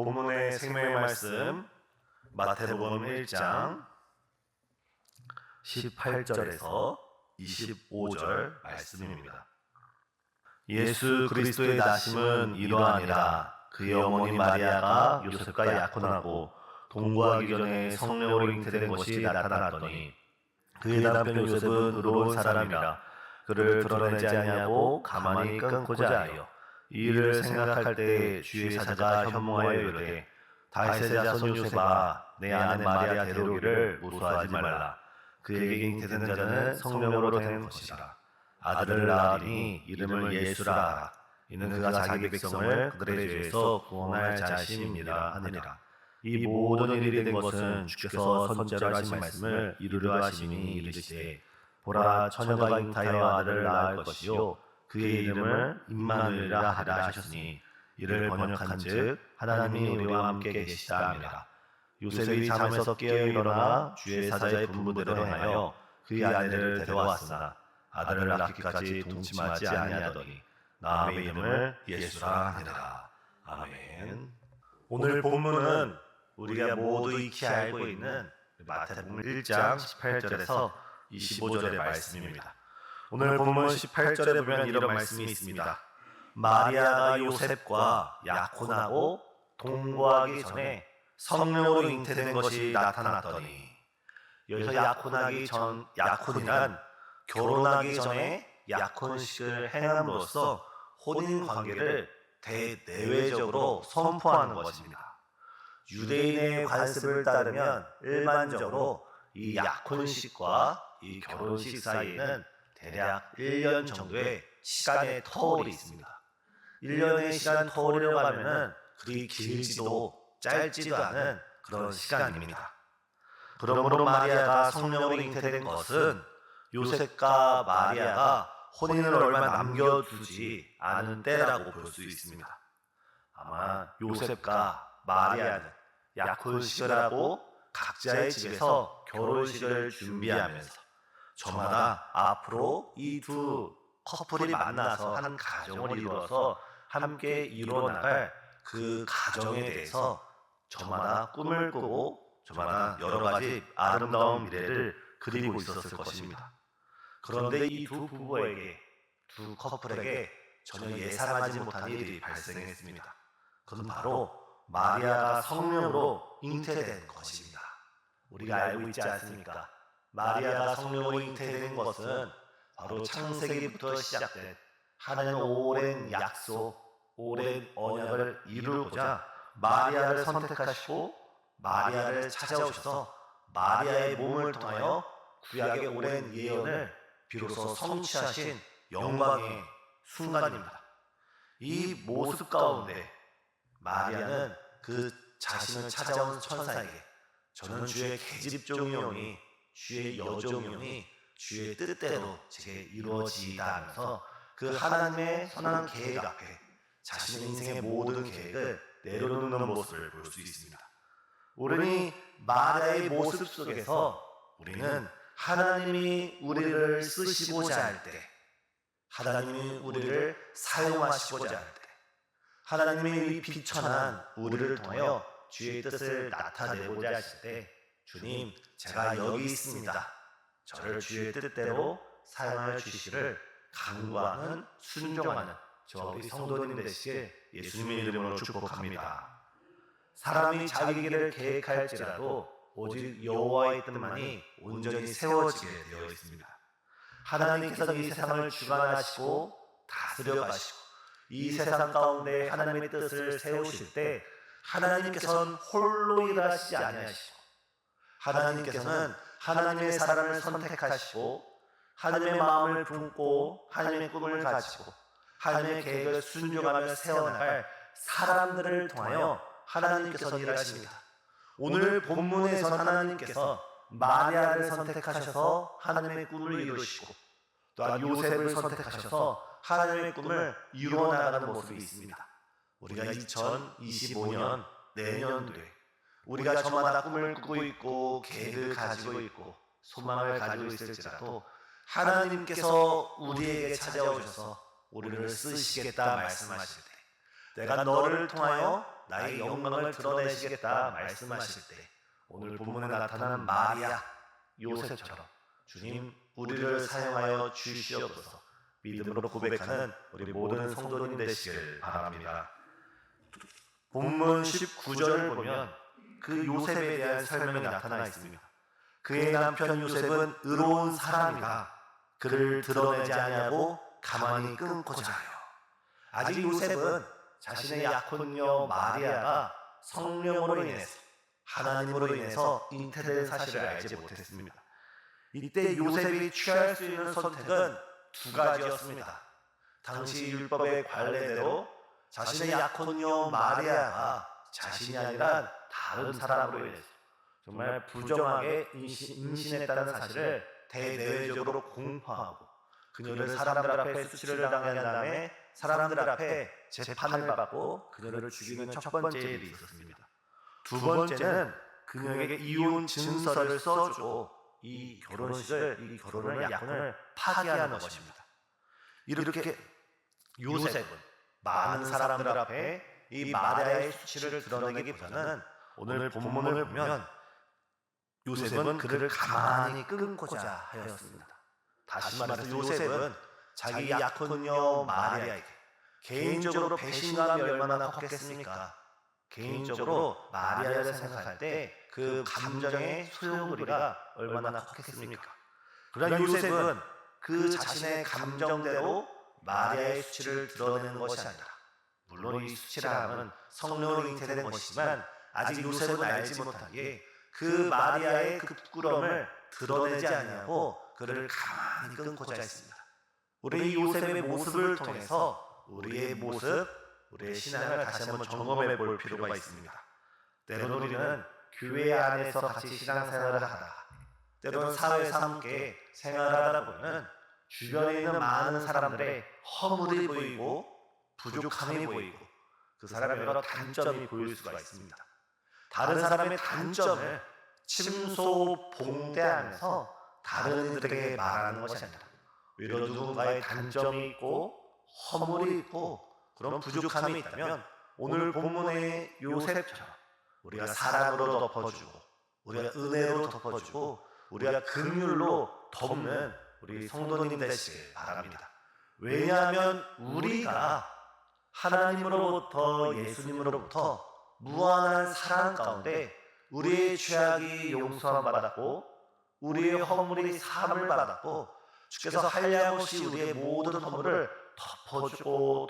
본문의 생명의 말씀 마태복음 1장 18절에서 25절 말씀입니다. 예수 그리스도의 나심은 이러하니라. 그의 어머니 마리아가 요셉과 약혼하고 동거하기 전에 성령으로 잉태된 것이 나타났더니 그의 남편 요셉은 의로운 사람이라 그를 드러내지 아니하고 가만히 끊고자 하여 이 일을 생각할 때 주의 사자가 현몽하여 이르되 다윗의 자손 요셉아 내 아내 마리아 데려오기를 무수하지 말라. 그에게 잉태된 자는 성령으로 된 것이라. 아들을 낳으리니 이름을 예수라 하라. 이는 그가 자기 백성을 그들의 죄에서 구원할 자심이니라 하니라. 이 모든 일이 된 것은 주께서 선지자로 하신 말씀을 이루려 하심이니 이르시되 보라 처녀가 잉타하여 아들을 낳을 것이요 그의 이름을 임마누엘이라 하리라 하셨으니 이를 번역한즉 하나님이 우리와 함께 계시다 함이라. 요셉이 잠에서 깨어 일어나 주의 사자의 분부대로 행하여 그의 아내를 데려왔으나 아들을 낳기까지 동침하지 아니하더니 나음의 이름을 예수라 하니라. 아멘. 오늘 본문은 우리가 모두 익히 알고 있는 마태복음 1장 18절에서 25절의 말씀입니다. 오늘 본문 18절에 보면 이런 말씀이 있습니다. 마리아가 요셉과 약혼하고 동거하기 전에 성령으로 잉태된 것이 나타났더니, 여기서 약혼이란 결혼하기 전에 약혼식을 행함으로써 혼인 관계를 대내외적으로 선포하는 것입니다. 유대인의 관습을 따르면 일반적으로 이 약혼식과 이 결혼식 사이에는 대략 1년 정도의 시간의 터울이 있습니다. 1년의 시간 터울이라고 하면은 그리 길지도 짧지도 않은 그런 시간입니다. 그러므로 마리아가 성령으로 잉태된 것은 요셉과 마리아가 혼인을 얼마 남겨두지 않은 때라고 볼 수 있습니다. 아마 요셉과 마리아는 약혼식을 하고 각자의 집에서 결혼식을 준비하면서 저마다 앞으로 이 두 커플이 만나서 한 가정을 이루어서 함께 이루어나갈 그 가정에 대해서 저마다 꿈을 꾸고 저마다 여러 가지 아름다운 미래를 그리고 있었을 것입니다. 그런데 이 두 부부에게, 두 커플에게 전혀 예상하지 못한 일이 발생했습니다. 그건 바로 마리아가 성령으로 잉태된 것입니다. 우리가 알고 있지 않습니까? 마리아가 성령으로 잉태된 것은 바로 창세기부터 시작된 하나님의 오랜 약속, 오랜 언약을 이루고자 마리아를 선택하시고 마리아를 찾아오셔서 마리아의 몸을 통하여 구약의 오랜 예언을 비로소 성취하신 영광의 순간입니다. 이 모습 가운데 마리아는 그 자신을 찾아온 천사에게 저는 주의 계집종이오니 주의 여종이오니 주의 뜻대로 제게 이루어지이다 하면서 그 하나님의 선한 계획 앞에 자신의 인생의 모든 계획을 내려놓는 모습을 볼 수 있습니다. 우리는 마리아의 모습 속에서 우리는 하나님이 우리를 쓰시고자 할 때, 하나님이 우리를 사용하시고자 할 때, 하나님이 비천한 우리를 통하여 주의 뜻을 나타내고자 하실 때 주님 제가 여기 있습니다. 저를 주의 뜻대로 사용하여 주시기를 간구하는 순종하는 저와 우리 성도님 되시길 예수님의 이름으로 축복합니다. 사람이 자기 길을 계획할지라도 오직 여호와의 뜻만이 온전히 세워지게 되어 있습니다. 하나님께서 이 세상을 주관하시고 다스려 가시고 이 세상 가운데 하나님의 뜻을 세우실 때 하나님께서는 홀로 일하시지 아니하시고 하나님께서는 하나님의 사람을 선택하시고 하나님의 마음을 품고 하나님의 꿈을 가지고 하나님의 계획을 순종하며 세워나갈 사람들을 통하여 하나님께서 일하십니다. 오늘 본문에서 하나님께서 마리아를 선택하셔서 하나님의 꿈을 이루시고 또한 요셉을 선택하셔서 하나님의 꿈을 이루어나가는 모습이 있습니다. 우리가 2025년 내년도에 우리가 저마다 꿈을 꾸고 있고 계획을 가지고 있고 소망을 가지고 있을지라도 하나님께서 우리에게 찾아오셔서 우리를 쓰시겠다 말씀하실 때 내가 너를 통하여 나의 영광을 드러내시겠다 말씀하실 때 오늘 본문에 나타나는 마리아, 요셉처럼 주님 우리를 사용하여 주시옵소서 믿음으로 고백하는 우리 모든 성도님 되시길 바랍니다. 본문 19절을 보면 그 요셉에 대한 설명이 나타나 있습니다. 그의 남편 요셉은 의로운 사람이라 그를 드러내지 아니하고 가만히 끊고자 하여. 아직 요셉은 자신의 약혼녀 마리아가 성령으로 인해서 하나님으로 인해서 잉태된 사실을 알지 못했습니다. 이때 요셉이 취할 수 있는 선택은 두 가지였습니다. 당시 율법의 관례대로 자신의 약혼녀 마리아가 자신이 아니라 다른 사람으로 인해서 정말 부정하게 임신했다는 사실을 대내외적으로 공포하고 그녀를 사람들 앞에 수치를 당한 다음에 사람들 앞에 재판을 받고 그녀를 죽이는 첫 번째 일이 있었습니다. 두 번째는 그녀에게 이혼 증서를 써주고 이 결혼을 약혼을 파기하는 것입니다. 이렇게 요셉은 많은 사람들 앞에 이 마리아의 수치를 드러내기보다는 오늘 본문을 보면 요셉은 그를 가만히 끊고자 하였습니다. 다시 말해서 요셉은 자기 약혼녀 마리아에게 개인적으로 배신감이 얼마나 컸겠습니까? 개인적으로 마리아를 생각할 때 그 감정의 소용돌이가 얼마나 컸겠습니까? 그러나 요셉은 그 자신의 감정대로 마리아의 수치를 드러내는 것이 아니라 물론 이 수치라는 성령으로 잉태된 것이지만 아직 요셉은 알지 못하기에 그 마리아의 그 부끄러움을 드러내지 아니하고 그를 가만히 끊고자 했습니다. 우리 요셉의 모습을 통해서 우리의 모습, 우리의 신앙을 다시 한번 점검해 볼 필요가 있습니다. 때로는 우리는 교회 안에서 같이 신앙생활을 하다가 때로는 사회에서 함께 생활하다 보면 주변에 있는 많은 사람들의 허물이 보이고 부족함이 보이고 그 사람의 여러 단점이 보일 수가 있습니다. 다른 사람의 단점을 침소봉대하면서 다른 이들에게 말하는 것이 아니라 오히려 누군가의 단점이 있고 허물이 있고 그런 부족함이 있다면 오늘 본문의 요셉처럼 우리가 사랑으로 덮어주고 우리가 은혜로 덮어주고 우리가 긍휼로 덮는 우리 성도님 되시길 바랍니다. 왜냐하면 우리가 하나님으로부터 예수님으로부터 무한한 사랑 가운데 우리의 죄악이 용서함 받았고 우리의 허물이 사함을 받았고 주께서 한량없이 우리의 모든 허물을 덮어주고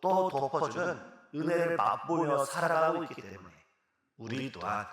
또 덮어주는 은혜를 맛보며 살아가고 있기 때문에 우리 또한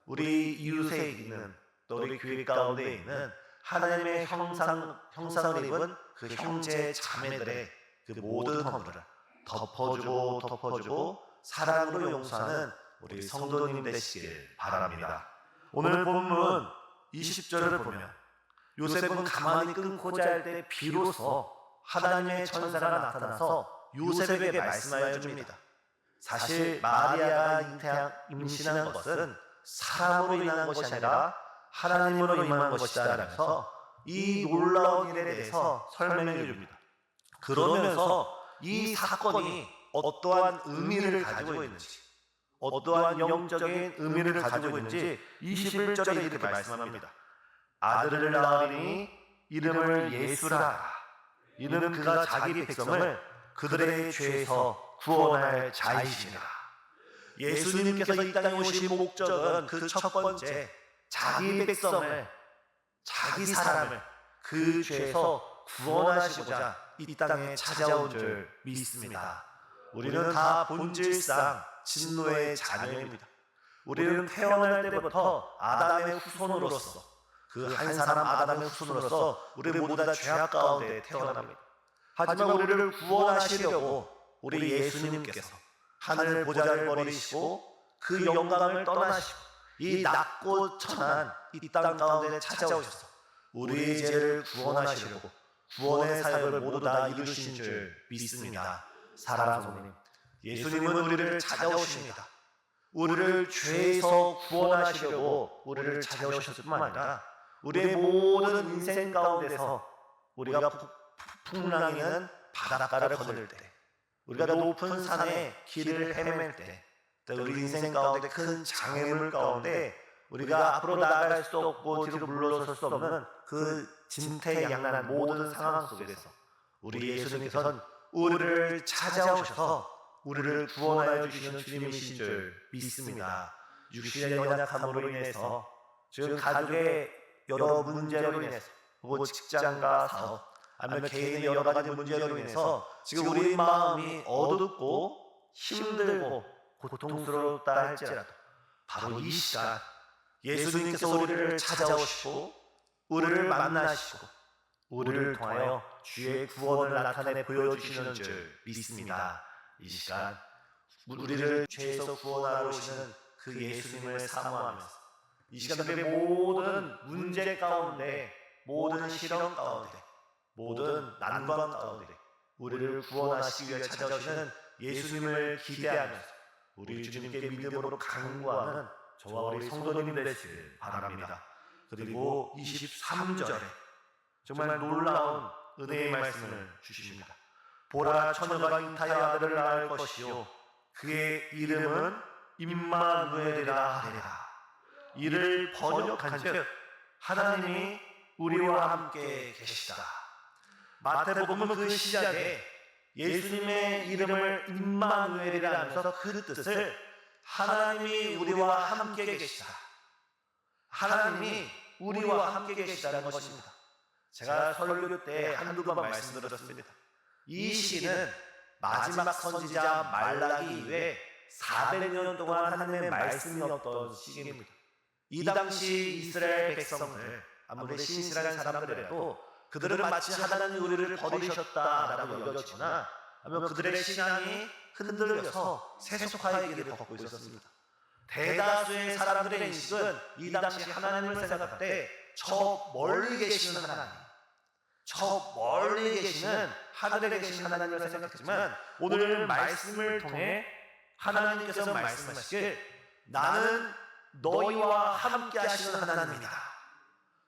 우리 이웃에 있는 또 우리 교회 가운데 있는 하나님의 형상을 입은 그 형제 자매들의 그 모든 허물을 덮어주고 사랑으로 용서하는 우리 성도님 되시길 바랍니다. 오늘 본문 20절을 보면 요셉은 가만히 끊고자 할 때 비로소 하나님의 천사가 나타나서 요셉에게 말씀하여 줍니다. 사실 마리아가 임신한 것은 사람으로 인한 것이 아니라 하나님으로 임한 것이다 라면서 이 놀라운 일에 대해서 설명해 줍니다. 그러면서 이 사건이 어떠한 의미를 가지고 있는지 어떠한 영적인 의미를 가지고 있는지 21절에 이렇게 말씀합니다. 아들을 낳으리니 이름을 예수라. 이는 그가 자기 백성을 그들의 죄에서 구원할 자이시니라. 예수님께서 이 땅에 오신 목적은 그 첫 번째 자기 백성을 자기 사람을 그 죄에서 구원하시고자 이 땅에 찾아온 줄 믿습니다. 우리는 다 본질상 진노의 자녀입니다. 우리는 태어날 때부터 아담의 후손으로서 그 한 사람 아담의 후손으로서 우리 모두 다 죄악 가운데 태어납니다. 하지만 우리를 구원하시려고 우리 예수님께서 하늘 보좌를 버리시고 그 영광을 떠나시고 이 낮고 천한 이 땅 가운데 찾아오셔서 우리의 죄를 구원하시려고 구원의 사역을 모두 다 이루신 줄 믿습니다. 사랑하는 성도님, 예수님은 우리를 찾아오십니다. 우리를 죄에서 구원하시려고 우리를 찾아오셨을 뿐만 아니라 우리의 모든 인생 가운데서 우리가 풍랑이는 바닷가를 거닐 때 우리가 높은 산에 길을 헤맬 때, 또 우리 인생 가운데 큰 장애물 가운데 우리가 앞으로 나아갈 수 없고 뒤로 물러설 수 없는 그 진퇴양난 모든 상황 속에서 우리 예수님께서는 우리를 찾아오셔서 우리를 구원하여 주시는 주님이신 줄 믿습니다. 육신의 연약함으로 인해서, 지금 가족의 여러 문제로 인해서, 혹은 직장과 사업, 아니면 개인의 여러 가지 문제로 인해서 지금 우리 마음이 어둡고 힘들고 고통스럽다 할지라도 바로 이 시간 예수님께서 우리를 찾아오시고 우리를 만나시고 우리를 통하여 주의 구원을 나타내 보여주시는 줄 믿습니다. 이 시간 우리를 죄에서 구원하러 오시는 그 예수님을 사모하면서 이 시간 우리의 모든 문제 가운데, 모든 시련 가운데, 모든 난관 가운데 우리를 구원하시기 위해 찾아오시는 예수님을 기대하면서 우리 주님께 믿음으로 간구하는 저와 우리 성도님 되시길 바랍니다. 그리고 23절에 정말 놀라운 은혜의 말씀을 주십니다. 보라, 처녀가 잉타여 아들을 낳을 것이요 그의 이름은 임마누엘이라 하리라. 이를 번역한즉 하나님이 우리와 함께 계시다. 마태복음은 그 시작에 예수님의 이름을 임마누엘이라 하면서 그 뜻을 하나님이 우리와 함께 계시다, 하나님이 우리와 함께 계시다는 것입니다. 제가 설교 때 한두 번 말씀드렸습니다. 이 시기는 마지막 선지자 말라기 이후에 400년 동안 하나님의 말씀이 없던 시기입니다. 이 당시 이스라엘 백성들, 아무리 신실한 사람들이라도 그들은 마치 하나님이 우리를 버리셨다라고 여겼지만, 아니면 그들의 신앙이 흔들려서 세속화의 길을 걷고 있었습니다. 대다수의 사람들의 인식은 이 당시 하나님을 생각할 때 저 멀리 계시는 하나님, 저 멀리 계시는 하늘에 계신 하나님을 생각했지만, 오늘 말씀을 통해 하나님께서 말씀하시길 나는 너희와 함께 하시는 하나님이다.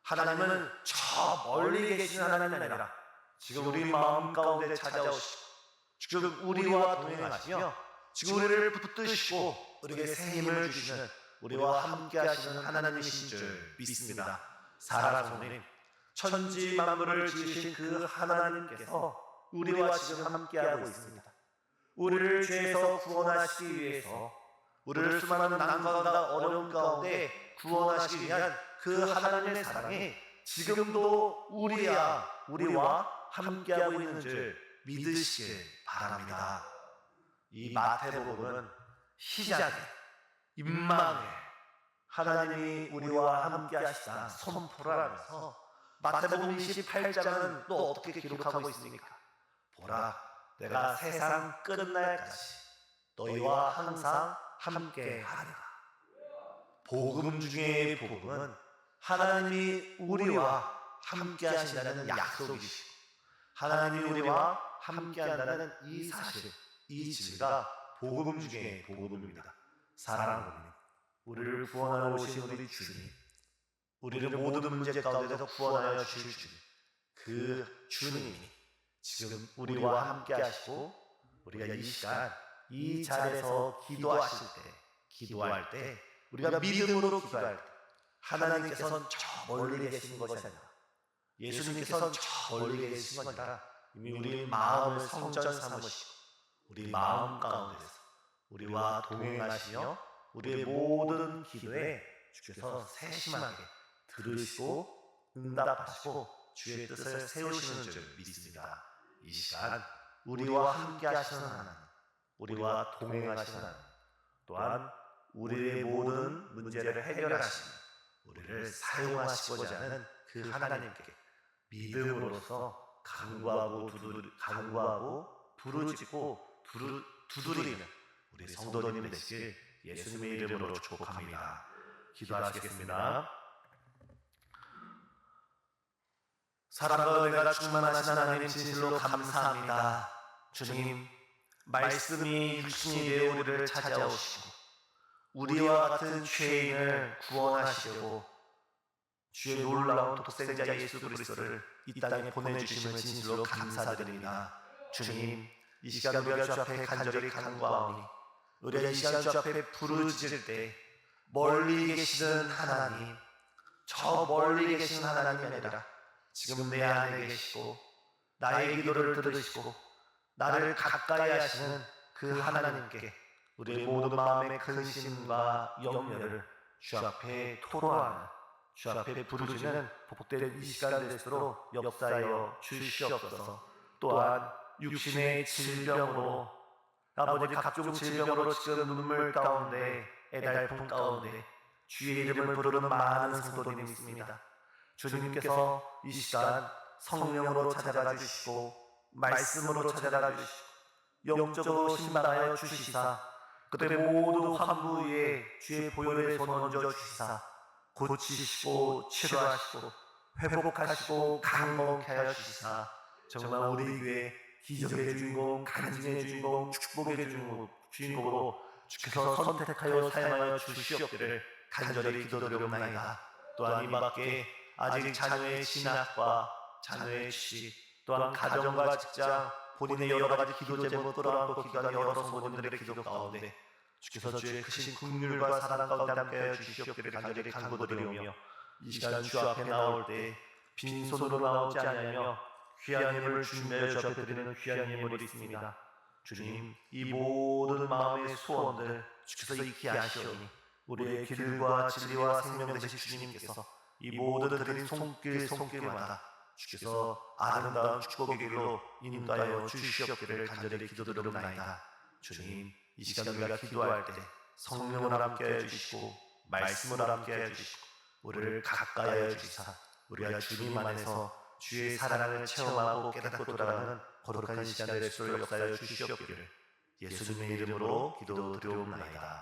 하나님은 저 멀리 계시는 하나님이 아니라 지금 우리 마음 가운데 찾아오시고 지금 우리와 동행하시며 지금 우리를 붙드시고 우리에게 새 힘을 주시는, 우리와 함께 하시는 하나님이신 줄 믿습니다. 사랑하는 성도님, 천지 만물을 지으신 그 하나님께서 우리와 지금 함께하고 있습니다. 우리를 죄에서 구원하시기 위해서, 우리를 수많은 난관과 어려움 가운데 구원하시기 위한 그 하나님의 사랑이 지금도 우리와 함께하고 있는 줄 믿으시길 바랍니다. 이 마태복음은 시작에 임마누엘, 하나님이 우리와 함께 하시다 선포를 하면서 마태복음 28장은 또 어떻게 기록하고 있습니까? 보라, 내가 세상 끝날까지 너희와 항상 함께 하리라. 복음 중에 복음은 하나님이 우리와 함께 하신다는 약속이시고, 하나님이 우리와 함께 한다는 이 사실, 이 진리가 복음 중에 복음입니다. 사랑하는 주님, 우리를 구원하러 오신 우리 주님, 우리를 모든 문제 가운데서 구원하여 주실 주님, 그 주님이 지금 우리와 함께 하시고, 우리가 이 시간 이 자리에서 기도할 때 우리가 믿음으로 기도할 때 하나님께서는 저 멀리 계신 것이 아니라, 예수님께서는 저 멀리 계신 것이 아니라 이미 우리 마음을 성전 삼으시고 우리 마음 가운데서 우리와 동행하시며 우리의 모든 기도에 주께서 세심하게 들으시고 응답하시고 주의 뜻을 세우시는 줄 믿습니다. 이 시간 우리와 함께 하시는 하나님, 우리와 동행하시는 하나님, 또한 우리의 모든 문제를 해결하시며 우리를 사용하시고자 하는 그 하나님께 믿음으로써 간구하고 부르짖고 두드리는 우리 성도님 되시길 예수님의 이름으로 축복합니다. 기도하시겠습니다. 사랑과 은혜가 충만하신 하나님, 진실로 감사합니다. 주님, 말씀이 육신이 되어 우리를 찾아오시고 우리와 같은 죄인을 구원하시려고 주의 놀라운 독생자 예수 그리스도를 이 땅에 보내주심을 진실로 감사드립니다. 주님, 이 시간 우리가 주 앞에 간절히 간구하오니 우리가 이 시간 주 앞에 부르짖을 때 멀리 계시는 하나님, 저 멀리 계신 하나님이 아니라 지금 내 안에 계시고 나의 기도를 들으시고 나를 가까이 하시는 그 하나님께 우리의 모든 마음의 근심과 염려를 주 앞에 토로하는, 주 앞에 부르짖는 복된 이 시간 될수록 역사하여 주시옵소서. 또한 육신의 질병으로, 아버지 각종 질병으로 지금 눈물 가운데 애달픔 가운데 주의 이름을 부르는 많은 성도님이 있습니다. 주님께서 이 시간 성령으로 찾아가 주시고 말씀으로 찾아가 주시고 영적으로 신방하여 주시사 그들의 모든 환부 위에 주의 보혈의 손 얹어 주시사 고치시고 치료하시고 회복하시고 강건케 하여 주시사 정말 우리 교회 기적의 주인공, 간증의 주인공, 축복의 주인공으로 주께서 선택하여 사용하여 주시옵기를 간절히 기도드리옵나이다. 또한 이밖에 아직 자녀의 진학과 자녀의 취직, 또한 가정과 직장, 본인의 여러 가지 기도 제목을 끌어안고 기도하는 여러 성도님들의 기도 가운데 주께서 주의 크신 긍휼과 사랑 가운데 함께하여 주시옵기를 간절히 간구드리오며 이 시간 주 앞에 나올 때 빈손으로 나오지 않으며 귀한 예물을 준비하여 주 앞에 드리는 귀한 예물이 있습니다. 주님, 이 모든 마음의 소원들 주께서 익히 아시오니 우리의 길과 진리와 생명 되신 주님께서 이 모든 드린 손길마다 주께서 아름다운 축복의 길로 인도하여 주시옵기를 간절히 기도드리옵나이다. 주님, 이 시간 우리가 기도할 때 성령을 함께해 주시고 말씀을 함께해 주시고 우리를 가까이 해 주시사 우리가 주님 안에서 주의 사랑을 체험하고 깨닫고 돌아가는 거룩한 시간 될수록 역사하여 주시옵기를 예수님의 이름으로 기도드리옵나이다.